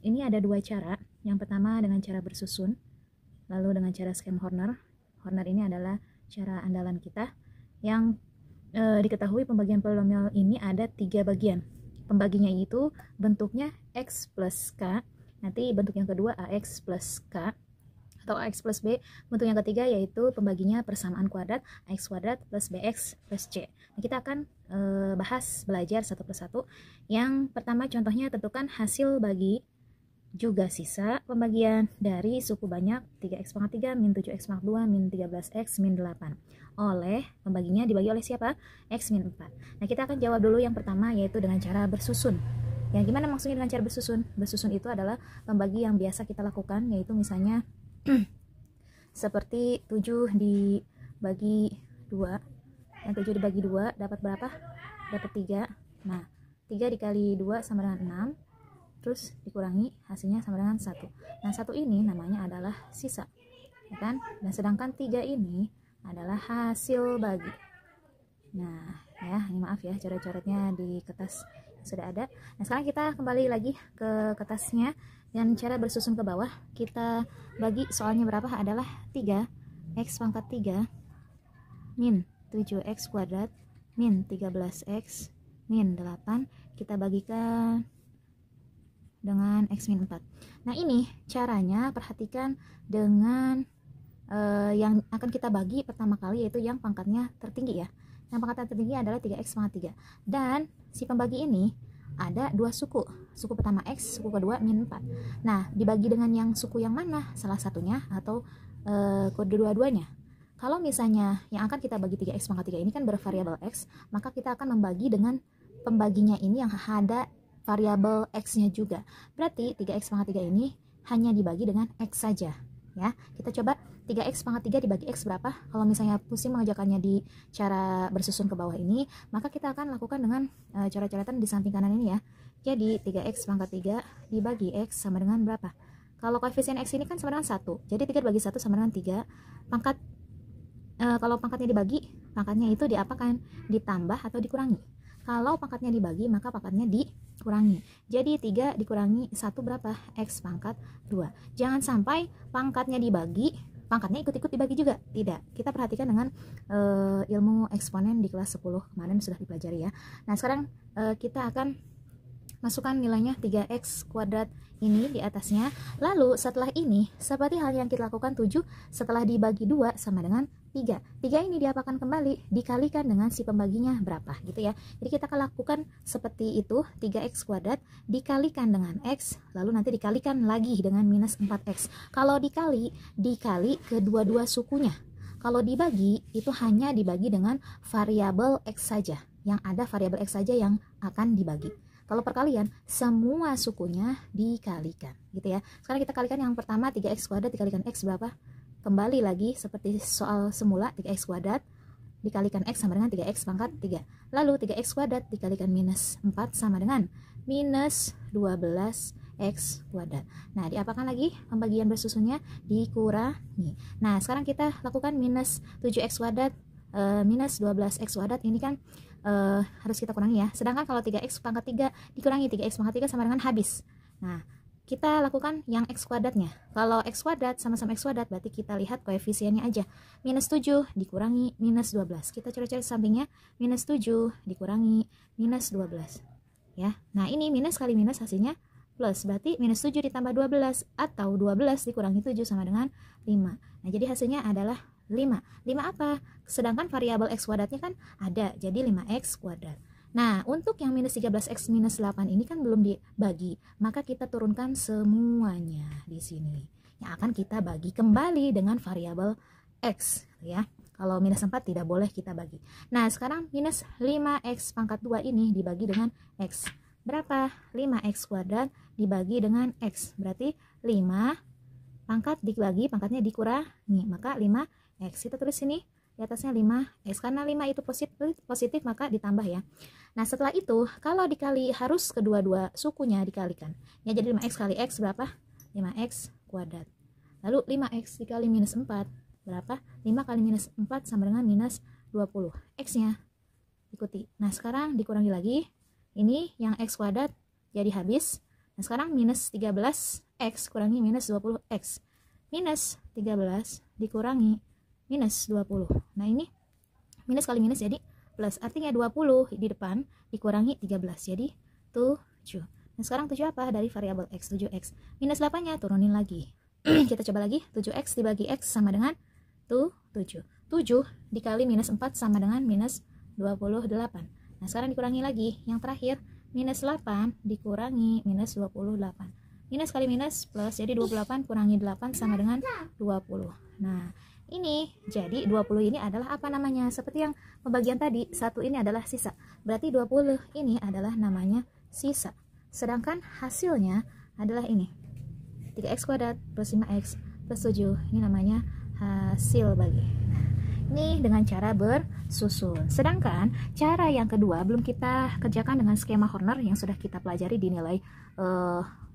ini ada dua cara. Yang pertama dengan cara bersusun, lalu dengan cara scheme Horner. Horner ini adalah cara andalan kita yang diketahui pembagian polinomial ini ada 3 bagian. Pembaginya itu bentuknya x plus k, nanti bentuk yang kedua ax plus k atau ax plus b. Bentuk yang ketiga yaitu pembaginya persamaan kuadrat ax kuadrat plus bx plus c. Nah, kita akan belajar satu persatu. Yang pertama contohnya, tentukan hasil bagi juga sisa pembagian dari suku banyak 3x pangkat 3 min 7x pangkat 2 min 13x min 8 oleh pembaginya dibagi oleh siapa? X min 4. Nah, kita akan jawab dulu yang pertama, yaitu dengan cara bersusun. Yang gimana maksudnya dengan cara bersusun? Bersusun itu adalah pembagi yang biasa kita lakukan, yaitu misalnya seperti 7 dibagi 2. Yang 7 dibagi 2 dapat berapa? Dapat 3. Nah, 3 dikali 2 sama dengan 6. Terus dikurangi, hasilnya sama dengan 1. Nah, 1 ini namanya adalah sisa, ya kan? Dan sedangkan 3 ini adalah hasil bagi. Nah, ya, ini maaf ya, coret-coretnya di kertas sudah ada. Nah, sekarang kita kembali lagi ke kertasnya, dan cara bersusun ke bawah. Kita bagi soalnya berapa adalah 3x pangkat 3 min 7x kuadrat min 13x min 8. Kita bagikan dengan x min 4. Nah, ini caranya perhatikan dengan yang akan kita bagi pertama kali, yaitu yang pangkatnya tertinggi ya. Yang pangkatnya tertinggi adalah 3x pangkat 3. Dan si pembagi ini ada dua suku. Suku pertama x, suku kedua min 4. Nah, dibagi dengan yang suku yang mana? Salah satunya atau kedua-duanya. Kalau misalnya yang akan kita bagi 3x pangkat 3 ini kan bervariabel x, maka kita akan membagi dengan pembaginya ini yang ada variabel x-nya juga. Berarti 3x pangkat 3 ini hanya dibagi dengan x saja ya. Kita coba 3x pangkat 3 dibagi x berapa? Kalau misalnya pusing mengerjakannya di cara bersusun ke bawah ini, maka kita akan lakukan dengan coret-coretan di samping kanan ini ya. Jadi 3x pangkat 3 dibagi x sama dengan berapa? Kalau koefisien x ini kan sama dengan 1. Jadi 3 dibagi 1 sama dengan 3. Pangkat kalau pangkatnya dibagi, pangkatnya itu diapakan? Ditambah atau dikurangi? Kalau pangkatnya dibagi, maka pangkatnya dikurangi. Jadi 3 dikurangi 1 berapa? X pangkat 2. Jangan sampai pangkatnya dibagi, pangkatnya ikut-ikut dibagi juga. Tidak. Kita perhatikan dengan ilmu eksponen di kelas 10 kemarin sudah dipelajari ya. Nah, sekarang kita akan masukkan nilainya 3x kuadrat ini di atasnya. Lalu setelah ini, seperti hal yang kita lakukan 7, setelah dibagi 2 sama dengan 3. 3 ini diapakan kembali? Dikalikan dengan si pembaginya berapa gitu ya. Jadi kita akan lakukan seperti itu, 3x kuadrat dikalikan dengan x, lalu nanti dikalikan lagi dengan minus 4x. Kalau dikali kedua-dua sukunya. Kalau dibagi, itu hanya dibagi dengan variabel x saja. Yang ada variabel x saja yang akan dibagi. Kalau perkalian, semua sukunya dikalikan gitu ya. Sekarang kita kalikan yang pertama, 3x kuadrat dikalikan x berapa? Kembali lagi seperti soal semula, 3x kuadrat dikalikan x sama dengan 3x pangkat 3. Lalu 3x kuadrat dikalikan minus 4 sama dengan minus 12x kuadrat. Nah, diapakan lagi pembagian bersusunnya? Dikurangi. Nah, sekarang kita lakukan minus 7x kuadrat minus 12x kuadrat. Ini kan harus kita kurangi ya. Sedangkan kalau 3x pangkat 3 dikurangi 3x pangkat 3 sama dengan habis. Nah, kita lakukan yang x kuadratnya. Kalau x kuadrat sama-sama x kuadrat, berarti kita lihat koefisiennya aja. Minus 7 dikurangi minus 12. Kita coret-coret sampingnya. Minus 7 dikurangi minus 12. Ya. Nah, ini minus kali minus hasilnya plus. Berarti minus 7 ditambah 12 atau 12 dikurangi 7 sama dengan 5. Nah, jadi hasilnya adalah 5. 5 apa? Sedangkan variabel x kuadratnya kan ada, jadi 5x kuadrat. Nah, untuk yang minus 13x minus 8 ini kan belum dibagi, maka kita turunkan semuanya di sini. Yang akan kita bagi kembali dengan variabel x ya. Kalau minus 4 tidak boleh kita bagi. Nah, sekarang minus 5x pangkat 2 ini dibagi dengan x. Berapa? 5x kuadrat dibagi dengan x. Berarti 5 pangkat dibagi, pangkatnya dikurangi, maka 5x. Kita tulis sini di atasnya 5x, karena 5 itu positif maka ditambah ya. Nah, setelah itu kalau dikali harus kedua-dua sukunya dikalikan ya, jadi 5x kali x berapa? 5x kuadrat. Lalu 5x dikali minus 4 berapa? 5 kali minus 4 sama dengan minus 20. X nya ikuti. Nah, sekarang dikurangi lagi, ini yang x kuadrat jadi habis. Nah sekarang minus 13x kurangi minus 20x. Minus 13 dikurangi minus 20. Nah ini minus kali minus jadi plus, artinya 20 di depan dikurangi 13 jadi 7. Nah sekarang 7 apa? Dari variabel x, 7x. Minus 8 nya turunin lagi. Kita coba lagi, 7x dibagi x sama dengan 7. 7 dikali minus 4 sama dengan minus 28. Nah sekarang dikurangi lagi, yang terakhir minus 8 dikurangi minus 28. Minus kali minus plus, jadi 28 kurangi 8 sama dengan 20. Nah ini jadi 20 ini adalah apa namanya? Seperti yang pembagian tadi, satu ini adalah sisa. Berarti 20 ini adalah namanya sisa. Sedangkan hasilnya adalah ini, 3x kuadrat plus 5x plus 7. Ini namanya hasil bagi. Nah, ini dengan cara bersusun. Sedangkan cara yang kedua belum kita kerjakan dengan skema Horner yang sudah kita pelajari di nilai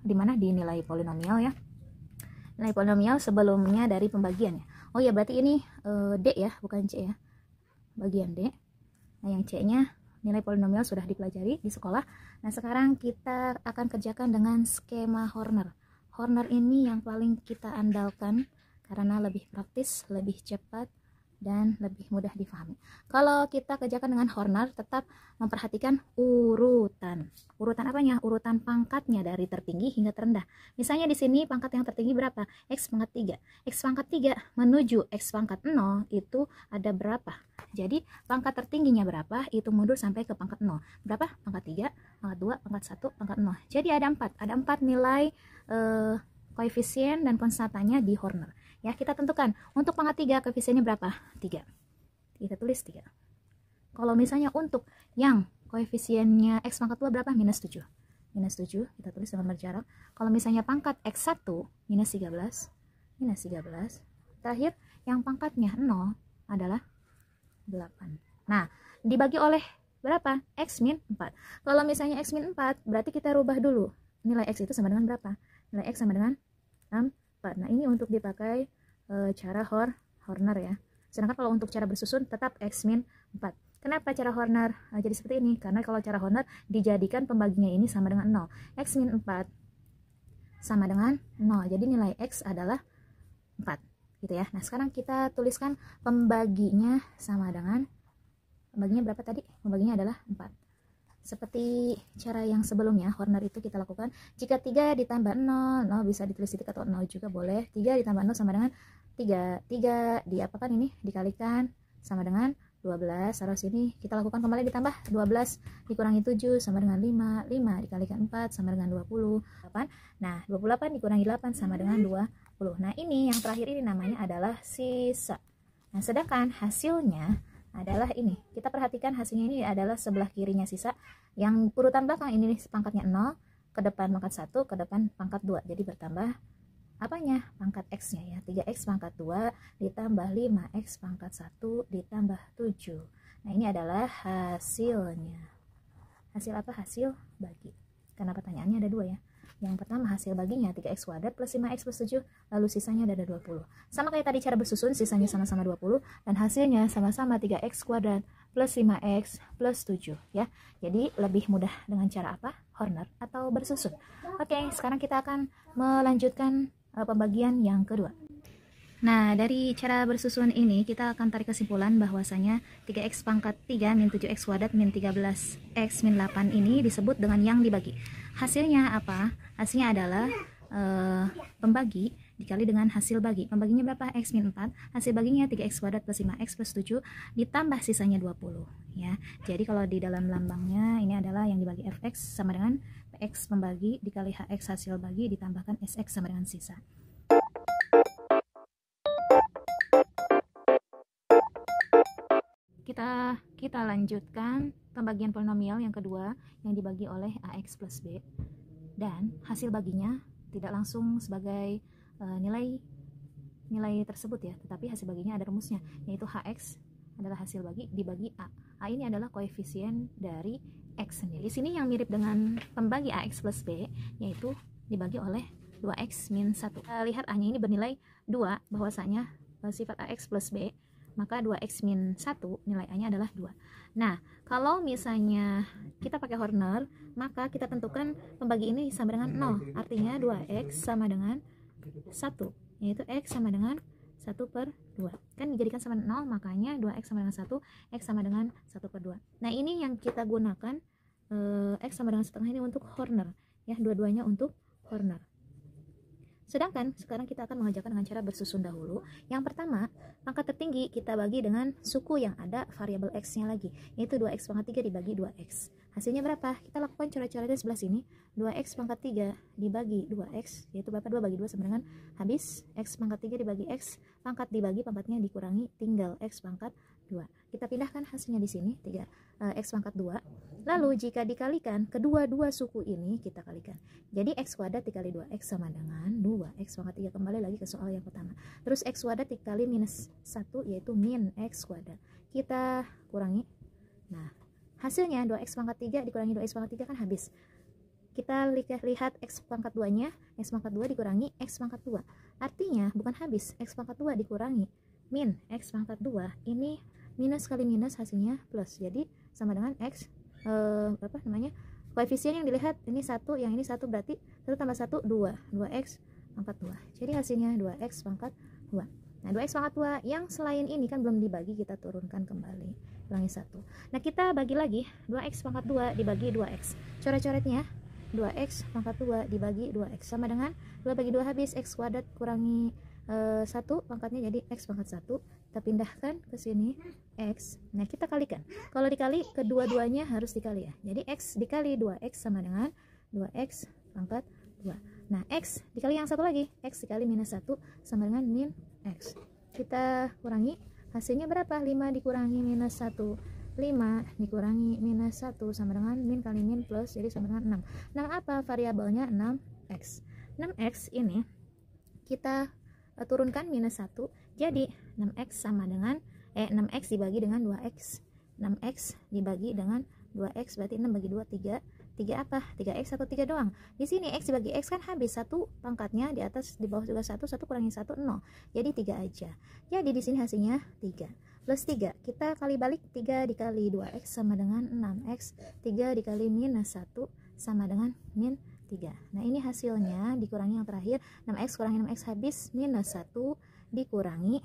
di nilai polinomial ya. Nilai polinomial sebelumnya dari pembagiannya. Oh ya, berarti ini D ya, bukan C ya. Bagian D. Nah, yang C-nya nilai polinomial sudah dipelajari di sekolah. Nah, sekarang kita akan kerjakan dengan skema Horner. Horner ini yang paling kita andalkan karena lebih praktis, lebih cepat, dan lebih mudah difahami. Kalau kita kerjakan dengan Horner, tetap memperhatikan urutan. Urutan apanya? Urutan pangkatnya dari tertinggi hingga terendah. Misalnya di sini pangkat yang tertinggi berapa? X pangkat 3. X pangkat 3 menuju X pangkat 0 itu ada berapa? Jadi pangkat tertingginya berapa? Itu mundur sampai ke pangkat 0. Berapa? Pangkat 3, pangkat 2, pangkat 1, pangkat 0. Jadi ada 4. Ada 4 nilai koefisien dan konstantanya di Horner. Ya, kita tentukan untuk pangkat 3 koefisiennya berapa? 3. Kita tulis 3. Kalau misalnya untuk yang koefisiennya X pangkat 2 berapa? Minus 7. Minus 7 kita tulis dengan berjarak. Kalau misalnya pangkat X1 minus 13. Minus 13. Terakhir yang pangkatnya 0 adalah 8. Nah, dibagi oleh berapa? X min 4. Kalau misalnya X min 4 berarti kita rubah dulu. Nilai X itu sama dengan berapa? Nilai X sama dengan 4. Nah ini untuk dipakai cara Horner ya. Sedangkan kalau untuk cara bersusun tetap X min 4. Kenapa cara Horner jadi seperti ini? Karena kalau cara Horner dijadikan pembaginya ini sama dengan 0. X min 4 sama dengan 0. Jadi nilai X adalah 4 gitu ya. Nah sekarang kita tuliskan pembaginya sama dengan, pembaginya berapa tadi? Pembaginya adalah 4. Seperti cara yang sebelumnya, Horner itu kita lakukan jika 3 ditambah 0, 0 bisa ditulis titik atau 0 juga boleh. 3 ditambah 0 sama dengan 3. 3 diapakan ini? Dikalikan sama dengan 12. Taruh sini, kita lakukan kembali ditambah 12 dikurangi 7 sama dengan 5. 5 dikalikan 4 sama dengan 28. Nah, 28 dikurangi 8 sama dengan 20. Nah, ini yang terakhir ini namanya adalah sisa. Nah, sedangkan hasilnya adalah ini. Kita perhatikan hasilnya ini adalah sebelah kirinya sisa. Yang urutan belakang ini pangkatnya 0, ke depan pangkat 1, ke depan pangkat 2. Jadi bertambah apanya? Pangkat X-nya ya. 3X pangkat 2 ditambah 5X pangkat 1 ditambah 7. Nah, ini adalah hasilnya. Hasil apa? Hasil bagi. Karena pertanyaannya ada 2 ya. Yang pertama hasil baginya 3x kuadrat plus 5x plus 7, lalu sisanya ada 20. Sama kayak tadi cara bersusun, sisanya sama-sama 20 dan hasilnya sama-sama 3x kuadrat plus 5x plus 7 ya. Jadi lebih mudah dengan cara apa? Horner atau bersusun. Oke, sekarang kita akan melanjutkan pembagian yang kedua. Nah, dari cara bersusun ini kita akan tarik kesimpulan bahwasanya 3x pangkat 3 min 7x kuadrat min 13x min 8 ini disebut dengan yang dibagi. Hasilnya apa? Hasilnya adalah pembagi dikali dengan hasil bagi. Pembaginya berapa? X min 4. Hasil baginya 3x kuadrat plus 5x plus 7 ditambah sisanya 20 ya. Jadi kalau di dalam lambangnya ini adalah yang dibagi fx sama dengan px pembagi dikali hx hasil bagi ditambahkan sx sama dengan sisa. Kita lanjutkan pembagian polinomial yang kedua yang dibagi oleh ax plus b, dan hasil baginya tidak langsung sebagai nilai tersebut ya, tetapi hasil baginya ada rumusnya, yaitu hx adalah hasil bagi dibagi a. A ini adalah koefisien dari x sendiri. Di sini yang mirip dengan pembagi ax plus b yaitu dibagi oleh 2x min 1. Lihat a nya ini bernilai 2, bahwasanya sifat ax plus b maka 2x min 1 nilai A nya adalah 2. Nah, kalau misalnya kita pakai Horner, maka kita tentukan pembagi ini sama dengan 0, artinya 2x sama dengan 1, yaitu x sama dengan 1/2. Kan dijadikan sama 0, makanya 2x sama dengan 1, x sama dengan 1/2. Nah, ini yang kita gunakan, x sama dengan setengah ini untuk Horner, ya, dua-duanya untuk Horner. Sedangkan sekarang kita akan mengerjakan dengan cara bersusun dahulu. Yang pertama, pangkat tertinggi kita bagi dengan suku yang ada variabel x-nya lagi, yaitu 2x pangkat 3 dibagi 2x. Hasilnya berapa? Kita lakukan coret-coretnya sebelah sini. 2x pangkat 3 dibagi 2x, yaitu berapa? 2 bagi 2 sama dengan habis x pangkat 3 dibagi x pangkat dibagi pangkatnya dikurangi, tinggal x pangkat 2. Kita pindahkan hasilnya di sini, 3x pangkat 2. Lalu jika dikalikan, kedua-dua suku ini kita kalikan. Jadi x kuadrat dikali 2x sama dengan 2x pangkat 3. Kembali lagi ke soal yang pertama. Terus x kuadrat dikali minus 1, yaitu min x kuadrat. Kita kurangi. Nah, hasilnya 2x pangkat 3 dikurangi 2x pangkat 3 kan habis. Kita lihat x pangkat 2-nya, x pangkat 2 dikurangi x pangkat 2. Artinya bukan habis, x pangkat 2 dikurangi min x pangkat 2. Ini minus kali minus hasilnya plus. Jadi sama dengan x koefisien yang dilihat ini 1, yang ini 1, berarti 1 tambah 1 2, 2x pangkat 2. Jadi hasilnya 2x pangkat 2. Nah, 2x pangkat 2 yang selain ini kan belum dibagi, kita turunkan kembali, kurangi 1. Nah, kita bagi lagi 2x pangkat 2 dibagi 2x. Coret-coretnya 2x pangkat 2 dibagi 2x sama dengan 2 bagi 2 habis, x kuadrat kurangi 1 pangkatnya jadi x pangkat 1. Kita pindahkan ke sini x. Nah, kita kalikan. Kalau dikali, kedua-duanya harus dikali, ya. Jadi x dikali 2x sama dengan 2x pangkat 2. Nah, x dikali yang satu lagi, x dikali minus 1 sama dengan min x. Kita kurangi, hasilnya berapa? 5 dikurangi minus 1, 5 dikurangi minus 1 sama dengan min kali min plus, jadi sama dengan 6. 6 apa? Variabelnya 6x. 6x ini kita turunkan minus 1, jadi 6x sama dengan 6x dibagi dengan 2x. 6x dibagi dengan 2x berarti 6 bagi 2 3. 3 apa? 3x atau 3 doang. Di sini x dibagi x kan habis, 1 pangkatnya di atas di bawah juga 1, 1 kurangi 1 0. Jadi 3 aja. Jadi di sini hasilnya 3. Plus 3. Kita kali balik, 3 dikali 2x sama dengan 6x. 3 dikali minus 1 sama dengan min 3. Nah, ini hasilnya dikurangi yang terakhir, 6x kurangi 6x habis, minus 1 dikurangi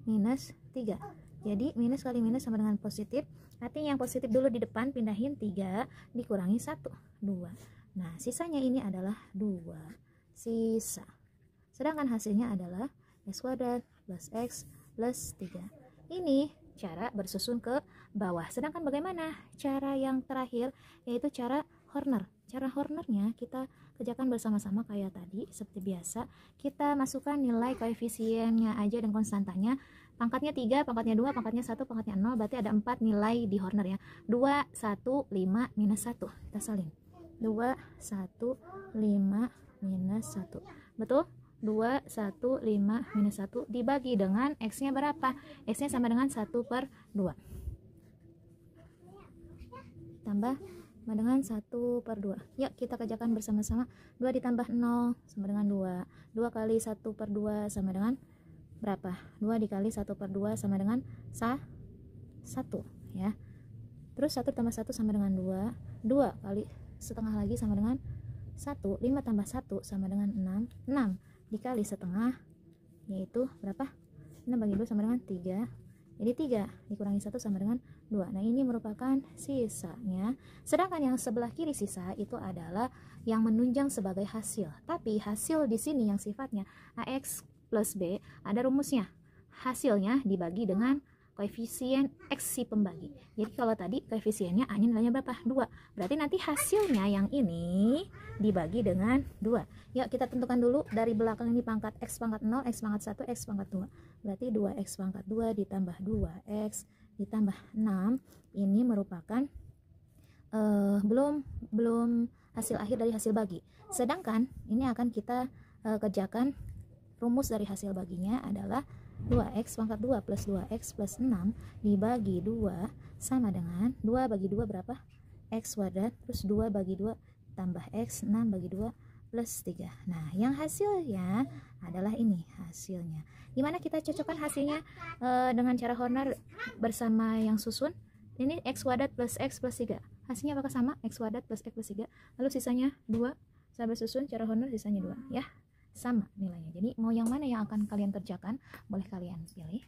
minus 3. Jadi minus kali minus sama dengan positif. Artinya yang positif dulu di depan, pindahin 3 dikurangi 1, 2. Nah, sisanya ini adalah 2 sisa. Sedangkan hasilnya adalah x kuadrat plus x plus 3. Ini cara bersusun ke bawah. Sedangkan bagaimana cara yang terakhir, yaitu cara Horner. Cara Hornernya kita kerjakan bersama-sama kayak tadi, seperti biasa. Kita masukkan nilai koefisiennya aja dan konstantanya. Pangkatnya 3, pangkatnya 2, pangkatnya 1, pangkatnya 0, berarti ada 4 nilai di Horner, ya. 2, 1, 5, minus 1. Kita salin. 2, 1, 5, minus 1. Betul? 2, 1, 5, minus 1 dibagi dengan x-nya berapa? X-nya sama dengan 1/2. Tambah sama dengan 1/2. Yuk kita kerjakan bersama-sama. 2 ditambah 0 sama dengan 2. 2 kali 1/2 sama dengan berapa? 2 dikali 1/2 sama dengan 1, ya. Terus 1 tambah 1 sama dengan 2. 2 kali setengah lagi sama dengan 1. 5 tambah 1 sama dengan 6. 6 dikali setengah, yaitu berapa? 6 bagi 2 sama dengan 3. Jadi 3 dikurangi 1 sama dengan 2. Nah, ini merupakan sisanya. Sedangkan yang sebelah kiri sisa itu adalah yang menunjang sebagai hasil. Tapi hasil di sini yang sifatnya AX plus B ada rumusnya. Hasilnya dibagi dengan koefisien X si pembagi. Jadi kalau tadi koefisiennya A-nya nilainya berapa? 2. Berarti nanti hasilnya yang ini dibagi dengan 2. Yuk kita tentukan dulu dari belakang ini pangkat X pangkat 0, X pangkat 1, X pangkat 2. Berarti 2X pangkat 2 ditambah 2X ditambah 6. Ini merupakan belum hasil akhir dari hasil bagi. Sedangkan ini akan kita kerjakan rumus dari hasil baginya adalah 2x pangkat 2 plus 2x plus 6 dibagi 2 sama dengan 2 bagi 2 berapa? X kuadrat, terus 2 bagi 2 tambah x, 6 bagi 2 plus 3. Nah, yang hasilnya adalah ini hasilnya. Gimana kita cocokkan hasilnya dengan cara Horner bersama yang susun? Ini x kuadrat plus x plus 3. Hasilnya apakah sama? X kuadrat plus x plus 3. Lalu sisanya 2. Sahabat susun cara Horner sisanya 2 ya. Sama nilainya. Jadi mau yang mana yang akan kalian kerjakan? Boleh kalian pilih.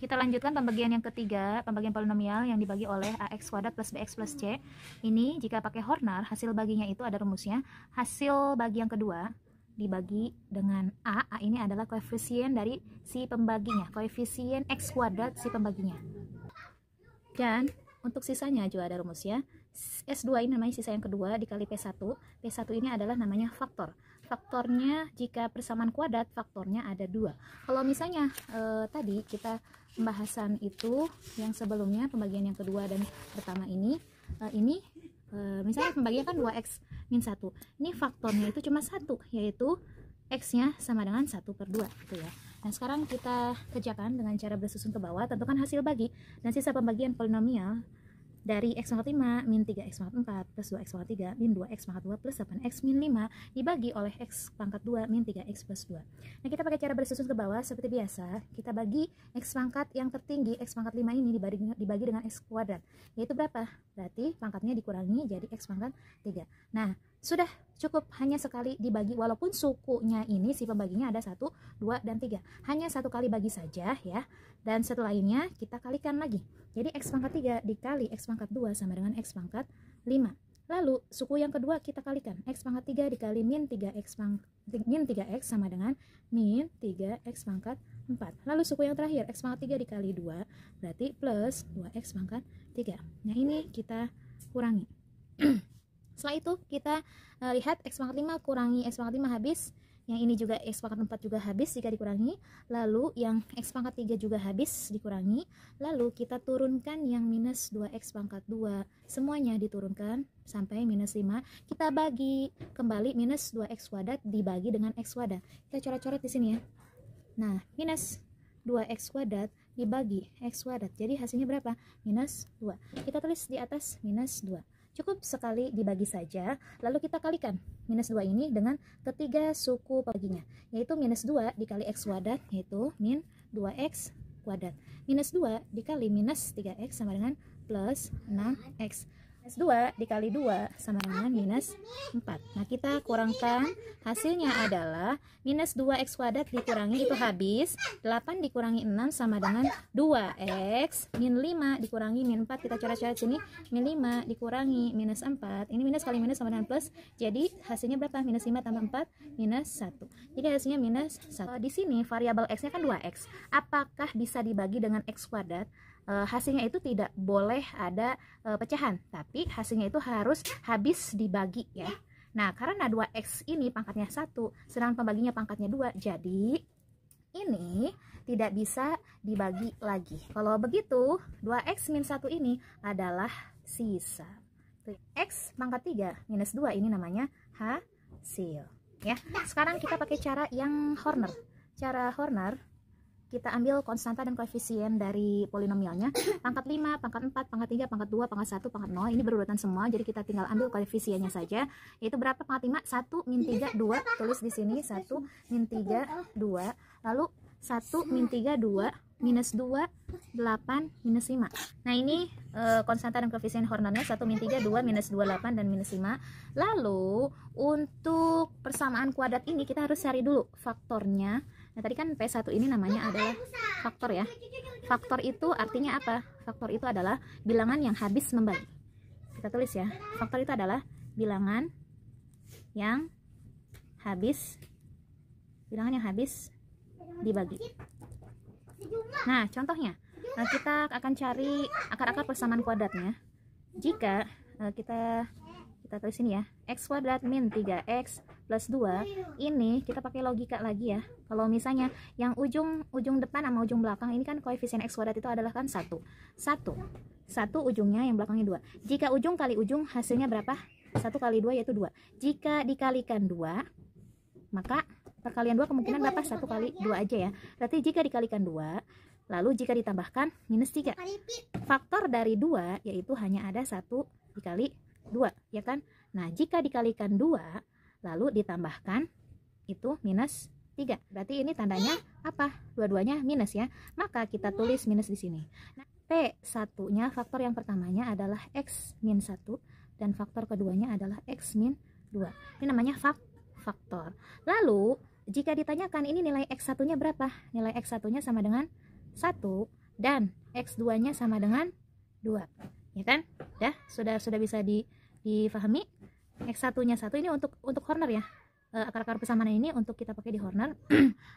Kita lanjutkan pembagian yang ketiga, pembagian polinomial yang dibagi oleh ax kuadrat plus bx plus c. Ini jika pakai Horner, hasil baginya itu ada rumusnya. Hasil bagi yang kedua dibagi dengan a ini adalah koefisien dari si pembaginya, koefisien x kuadrat si pembaginya. Dan untuk sisanya juga ada rumusnya. S2 ini namanya sisa yang kedua dikali P1. P1 ini adalah namanya faktor. Faktornya jika persamaan kuadrat, faktornya ada 2. Kalau misalnya tadi kita pembahasan itu yang sebelumnya, pembagian yang kedua dan pertama ini, misalnya pembagian kan 2x min 1. Ini faktornya itu cuma 1, yaitu x-nya sama dengan 1/2 gitu ya. Nah, sekarang kita kerjakan dengan cara bersusun ke bawah. Tentukan hasil bagi dan sisa pembagian polinomial dari x pangkat 5 min 3x pangkat 4 plus 2x pangkat 3 min 2x pangkat 2 plus 8x min 5 dibagi oleh x pangkat 2 min 3x plus 2. Nah, kita pakai cara bersusun ke bawah seperti biasa. Kita bagi x pangkat yang tertinggi, x pangkat 5 ini dibagi dengan x kuadrat. Yaitu berapa? Berarti pangkatnya dikurangi jadi x pangkat 3. Nah, sudah cukup hanya sekali dibagi, walaupun sukunya ini si pembaginya ada 1, 2, dan 3. Hanya satu kali bagi saja ya. Dan setelahnya kita kalikan lagi. Jadi x pangkat 3 dikali x pangkat 2 sama dengan x pangkat 5. Lalu suku yang kedua kita kalikan. X pangkat 3 dikali min 3x sama dengan min 3x pangkat 4. Lalu suku yang terakhir x pangkat 3 dikali 2 berarti plus 2x pangkat 3. Nah, ini kita kurangi. Setelah itu kita lihat x pangkat 5 kurangi x pangkat 5 habis. Yang ini juga x pangkat 4 juga habis jika dikurangi. Lalu yang x pangkat 3 juga habis dikurangi. Lalu kita turunkan yang minus 2x pangkat 2. Semuanya diturunkan sampai minus 5. Kita bagi kembali minus 2x kuadrat dibagi dengan x kuadrat. Kita coret-coret di sini ya. Nah, minus 2x kuadrat dibagi x kuadrat. Jadi hasilnya berapa? Minus 2. Kita tulis di atas minus 2. Cukup sekali dibagi saja, lalu kita kalikan minus 2 ini dengan ketiga suku pembaginya, yaitu minus 2 dikali x kuadrat, yaitu min 2x kuadrat. Minus 2 dikali minus 3x sama dengan plus 6x. Minus 2 dikali 2 sama dengan minus 4. Nah, kita kurangkan, hasilnya adalah minus 2x kuadrat dikurangi itu habis, 8 dikurangi 6 sama dengan 2x, min 5 dikurangi min 4, kita coret-coret sini, min 5 dikurangi minus 4, ini minus kali minus sama dengan plus, jadi hasilnya berapa? Minus 5 tambah 4, minus 1. Jadi hasilnya minus 1. Di sini variabel x-nya kan 2x, apakah bisa dibagi dengan x kuadrat? Hasilnya itu tidak boleh ada pecahan, tapi hasilnya itu harus habis dibagi ya. Nah, karena 2x ini pangkatnya 1, sedangkan pembaginya pangkatnya 2, jadi ini tidak bisa dibagi lagi. Kalau begitu, 2x min 1 ini adalah sisa. X pangkat 3 minus 2 ini namanya hasil ya. Sekarang kita pakai cara yang Horner. Cara Horner, kita ambil konstanta dan koefisien dari polinomialnya. Pangkat 5, pangkat 4, pangkat 3, pangkat 2, pangkat 1, pangkat 0. Ini berurutan semua, jadi kita tinggal ambil koefisiennya saja. Yaitu berapa pangkat 5? 1 min 3, 2. Tulis di sini 1 min 3, 2. Lalu 1 min 3, 2. Minus 2, 8, minus 5. Nah, ini konstanta dan koefisien Hornernya 1 min 3, 2, minus 2, 8, dan minus 5. Lalu untuk persamaan kuadrat ini kita harus cari dulu faktornya. Nah, tadi kan P1 ini namanya adalah faktor ya. Faktor itu artinya apa? Faktor itu adalah bilangan yang habis membagi. Kita tulis ya. Faktor itu adalah bilangan yang habis dibagi. Nah, contohnya, kita akan cari akar-akar persamaan kuadratnya. Jika kita tulis ini ya, x kuadrat min 3x plus 2, ini kita pakai logika lagi ya. Kalau misalnya yang ujung depan sama ujung belakang ini kan koefisien x kuadrat itu adalah kan 1 ujungnya, yang belakangnya 2. Jika ujung kali ujung hasilnya berapa? 1 kali 2 yaitu 2. Jika dikalikan 2, maka perkalian 2 kemungkinan berapa? 1 kali 2 aja ya. Berarti jika dikalikan 2, lalu jika ditambahkan minus 3. Faktor dari 2 yaitu hanya ada 1 dikali 2, ya kan? Nah, jika dikalikan 2 lalu ditambahkan itu minus 3. Berarti ini tandanya apa? Dua-duanya minus ya. Maka kita tulis minus di sini. Nah, P1-nya faktor yang pertamanya adalah X min 1 dan faktor keduanya adalah X min 2. Ini namanya faktor. Lalu jika ditanyakan ini nilai X1-nya berapa? Nilai X1-nya sama dengan 1 dan X2-nya sama dengan 2. Ya kan? Sudah bisa difahami? X1-nya 1 ini untuk corner ya. Akar-akar persamaan ini untuk kita pakai di corner.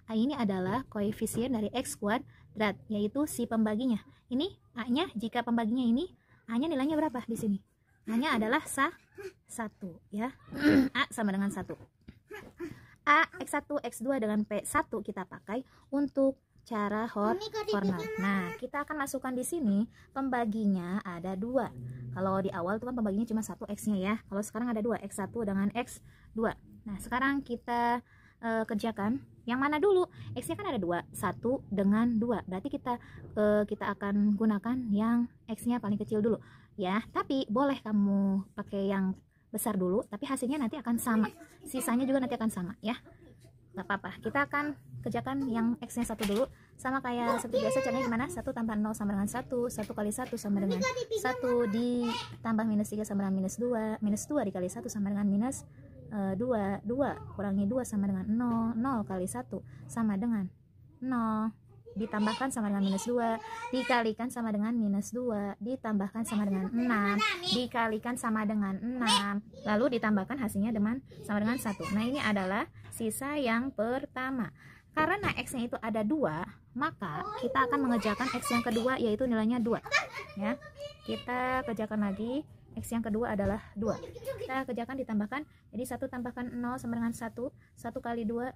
A ini adalah koefisien dari X kuadrat, yaitu si pembaginya. Ini A-nya, jika pembaginya ini A-nya nilainya berapa di sini? A-nya adalah 1 ya. A sama dengan 1. A, X1, X2 dengan P1 kita pakai untuk cara corner. Nah, kita akan masukkan di sini pembaginya ada 2. Kalau di awal itu kan pembaginya cuma 1 X-nya ya. Kalau sekarang ada 2, X1 dengan X2. Nah, sekarang kita kerjakan yang mana dulu? X-nya kan ada 2, 1 dengan 2. Berarti kita akan gunakan yang X-nya paling kecil dulu ya. Tapi boleh kamu pakai yang besar dulu, tapi hasilnya nanti akan sama. Sisanya juga nanti akan sama ya. Gak apa-apa. Kita akan kerjakan yang X-nya 1 dulu. Sama kayak seperti biasa, caranya gimana? 1 tambah 0 sama dengan 1, 1 kali 1 sama dengan 1 ditambah minus 3 sama dengan minus 2, minus 2 dikali 1 sama dengan minus 2, 2 kurangi 2 sama dengan 0, 0 kali 1 sama dengan 0, ditambahkan sama dengan minus 2, dikalikan sama dengan minus 2, ditambahkan sama dengan 6, dikalikan sama dengan 6, lalu ditambahkan hasilnya sama dengan 1. Nah, ini adalah sisa yang pertama. Karena X-nya itu ada 2, maka kita akan mengerjakan X yang kedua, yaitu nilainya 2 ya. Kita kerjakan lagi. X yang kedua adalah 2. Kita kerjakan ditambahkan. Jadi 1 tambahkan 0 sama dengan 1. 1 kali 2,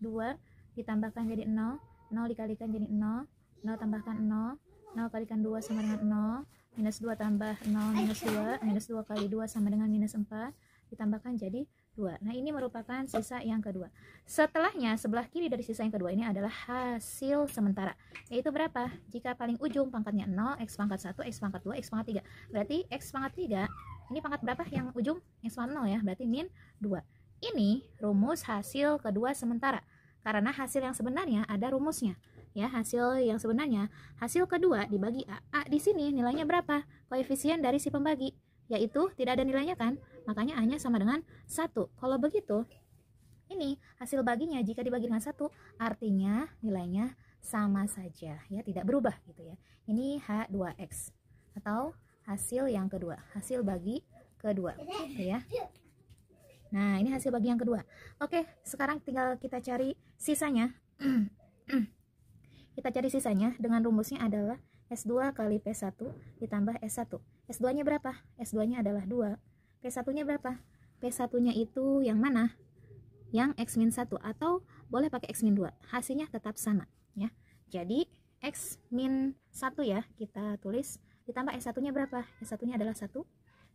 2 ditambahkan jadi 0. 0 dikalikan jadi 0. 0 tambahkan 0. 0 kalikan 2 sama dengan 0. Minus 2 tambah 0 minus 2. Minus 2 kali 2 sama dengan minus 4. Ditambahkan jadi 2. Nah, ini merupakan sisa yang kedua. Setelahnya, sebelah kiri dari sisa yang kedua ini adalah hasil sementara. Yaitu berapa? Jika paling ujung pangkatnya 0, X pangkat 1, X pangkat 2, X pangkat 3. Berarti X pangkat 3, ini pangkat berapa yang ujung? X pangkat 0 ya, berarti min 2. Ini rumus hasil kedua sementara. Karena hasil yang sebenarnya ada rumusnya. Ya, hasil yang sebenarnya, hasil kedua dibagi A. A di sini nilainya berapa? Koefisien dari si pembagi, yaitu tidak ada nilainya kan? Makanya A-nya sama dengan 1. Kalau begitu, ini hasil baginya jika dibagi dengan 1, artinya nilainya sama saja ya, tidak berubah gitu ya. Ini H2X atau hasil yang kedua, hasil bagi kedua gitu ya. Nah, ini hasil bagi yang kedua. Oke, sekarang tinggal kita cari sisanya. Kita cari sisanya dengan rumusnya adalah S2 kali P1 ditambah S1. S2-nya berapa? S2-nya adalah 2. P1-nya berapa? P1-nya itu yang mana? Yang X min 1 atau boleh pakai X min 2. Hasilnya tetap sama ya. Jadi X min 1 ya, kita tulis ditambah S1-nya berapa? S1-nya adalah 1.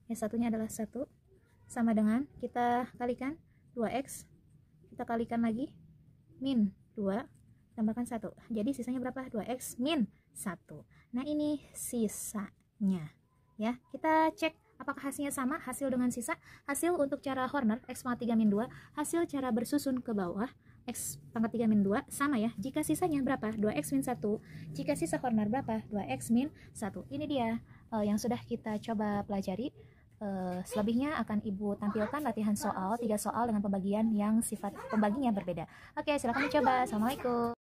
S1-nya adalah 1 sama dengan kita kalikan 2X. Kita kalikan lagi min 2 tambahkan 1. Jadi sisanya berapa? 2X min 1. Nah, ini sisanya ya. Kita cek apakah hasilnya sama, hasil dengan sisa. Hasil untuk cara Horner X pangkat 3 min 2, hasil cara bersusun ke bawah X pangkat 3 min 2 sama ya. Jika sisanya berapa? 2X min 1. Jika sisa Horner berapa? 2X min 1. Ini dia yang sudah kita coba pelajari. Selebihnya akan Ibu tampilkan latihan soal, 3 soal dengan pembagian yang sifat pembaginya berbeda. Oke, silakan dicoba. Assalamualaikum.